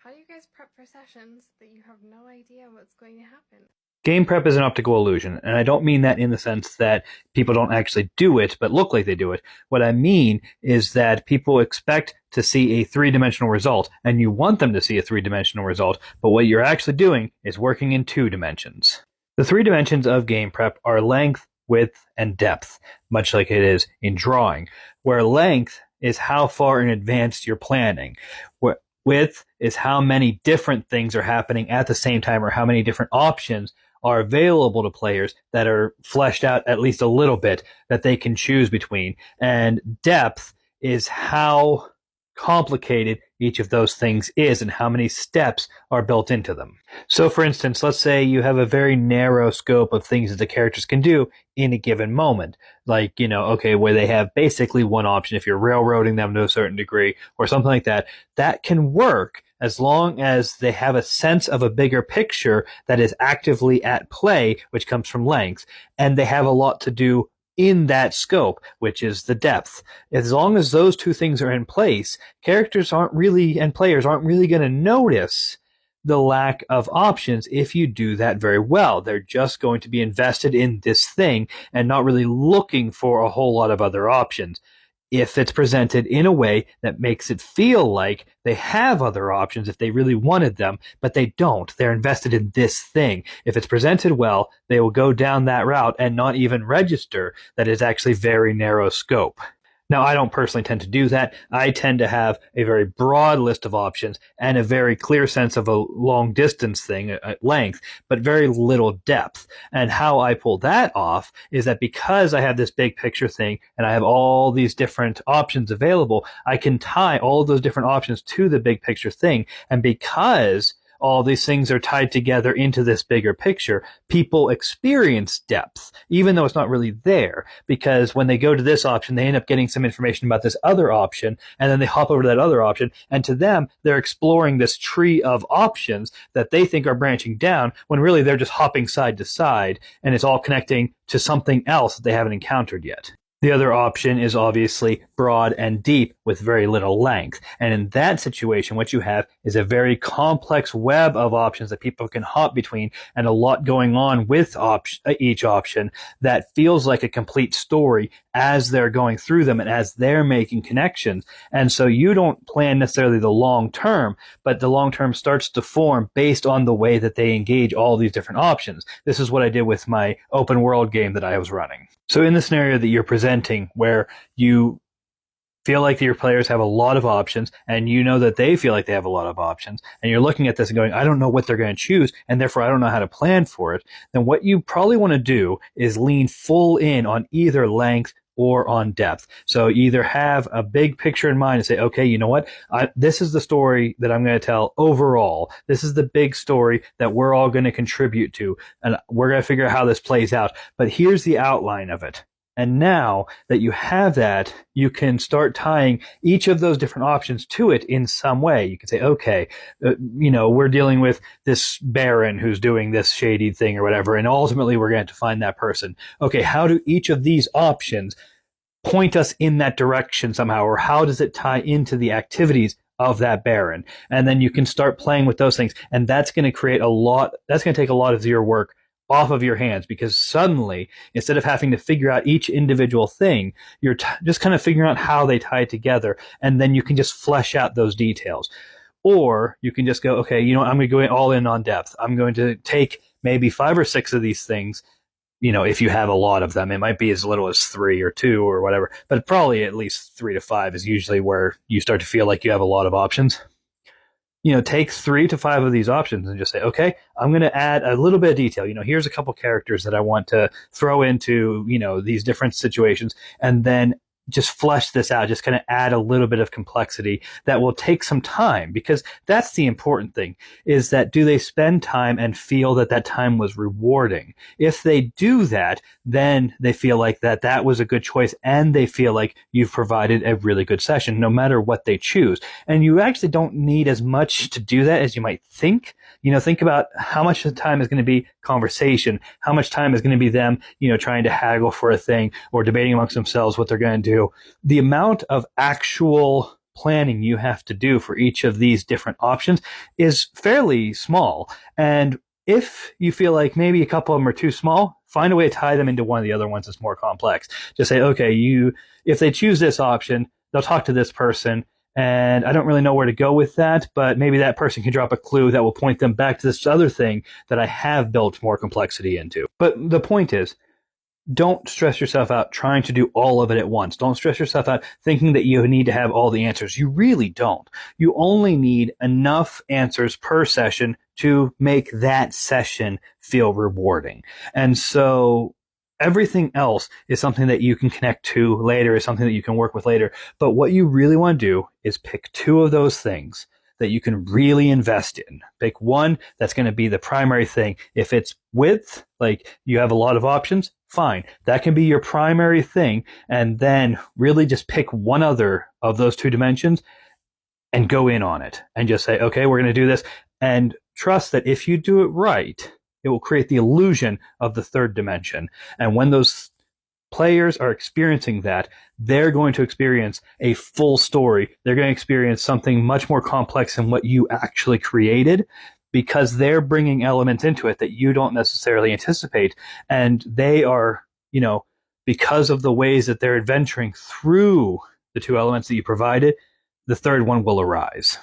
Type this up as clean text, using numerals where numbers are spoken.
How do you guys prep for sessions that you have no idea what's going to happen? Game prep is an optical illusion, and I don't mean that in the sense that people don't actually do it, but look like they do it. What I mean is that people expect to see a three-dimensional result, and you want them to see a three-dimensional result, but what you're actually doing is working in two dimensions. The three dimensions of game prep are length, width, and depth, much like it is in drawing, where length is how far in advance you're planning. Width is how many different things are happening at the same time, or how many different options are available to players that are fleshed out at least a little bit that they can choose between. And depth is how complicated each of those things is and how many steps are built into them. So, for instance, let's say you have a very narrow scope of things that the characters can do in a given moment. Like, okay, where they have basically one option if you're railroading them to a certain degree or something like that. That can work as long as they have a sense of a bigger picture that is actively at play, which comes from length, and they have a lot to do in that scope, which is the depth. As long as those two things are in place, characters aren't really, and players aren't really going to notice the lack of options if you do that very well. They're just going to be invested in this thing and not really looking for a whole lot of other options. If it's presented in a way that makes it feel like they have other options if they really wanted them, but they don't. They're invested in this thing. If it's presented well, they will go down that route and not even register that it's actually very narrow scope. Now, I don't personally tend to do that. I tend to have a very broad list of options and a very clear sense of a long distance thing at length, but very little depth. And how I pull that off is that because I have this big picture thing and I have all these different options available, I can tie all of those different options to the big picture thing. And because all these things are tied together into this bigger picture, people experience depth, even though it's not really there. Because when they go to this option, they end up getting some information about this other option, and then they hop over to that other option. And to them, they're exploring this tree of options that they think are branching down, when really they're just hopping side to side, and it's all connecting to something else that they haven't encountered yet. The other option is obviously broad and deep with very little length. And in that situation, what you have is a very complex web of options that people can hop between, and a lot going on with each option that feels like a complete story as they're going through them and as they're making connections. And so you don't plan necessarily the long term, but the long term starts to form based on the way that they engage all these different options. This is what I did with my open world game that I was running. So in the scenario that you're presenting, where you feel like your players have a lot of options, and you know that they feel like they have a lot of options, and you're looking at this and going, I don't know what they're going to choose, and therefore I don't know how to plan for it, then what you probably want to do is lean full in on either length or on depth. So either have a big picture in mind and say, okay, you know what? This is the story that I'm going to tell overall. This is the big story that we're all going to contribute to, and we're going to figure out how this plays out. But here's the outline of it. And now that you have that, you can start tying each of those different options to it in some way. You can say, okay, we're dealing with this Baron who's doing this shady thing or whatever, and ultimately we're going to find that person. Okay, how do each of these options point us in that direction somehow, or how does it tie into the activities of that Baron? And then you can start playing with those things, and that's going to take a lot of your work off of your hands, because suddenly, instead of having to figure out each individual thing, you're just kind of figuring out how they tie together, and then you can just flesh out those details. Or you can just go, okay, I'm going to go all in on depth. I'm going to take maybe 5 or 6 of these things. If you have a lot of them, it might be as little as 3 or 2 or whatever, but probably at least 3 to 5 is usually where you start to feel like you have a lot of options. Take 3 to 5 of these options and just say, okay, I'm going to add a little bit of detail. Here's a couple characters that I want to throw into, these different situations, and then just flesh this out, just kind of add a little bit of complexity that will take some time, because that's the important thing, is that do they spend time and feel that that time was rewarding? If they do that, then they feel like that was a good choice, and they feel like you've provided a really good session, no matter what they choose. And you actually don't need as much to do that as you might think. Think about how much of the time is going to be conversation, how much time is going to be them, trying to haggle for a thing or debating amongst themselves what they're going to do. The amount of actual planning you have to do for each of these different options is fairly small. And if you feel like maybe a couple of them are too small, find a way to tie them into one of the other ones that's more complex. Just say, okay, if they choose this option, they'll talk to this person, and I don't really know where to go with that, but maybe that person can drop a clue that will point them back to this other thing that I have built more complexity into. But the point is, don't stress yourself out trying to do all of it at once. Don't stress yourself out thinking that you need to have all the answers. You really don't. You only need enough answers per session to make that session feel rewarding. And so everything else is something that you can connect to later, is something that you can work with later. But what you really want to do is pick two of those things that you can really invest in. Pick one that's going to be the primary thing. If it's width, like you have a lot of options, fine. That can be your primary thing. And then really just pick one other of those two dimensions and go in on it and just say, okay, we're going to do this. And trust that if you do it right, it will create the illusion of the third dimension. And when those players are experiencing that, they're going to experience a full story. They're going to experience something much more complex than what you actually created, because they're bringing elements into it that you don't necessarily anticipate. And they are, because of the ways that they're adventuring through the two elements that you provided, the third one will arise.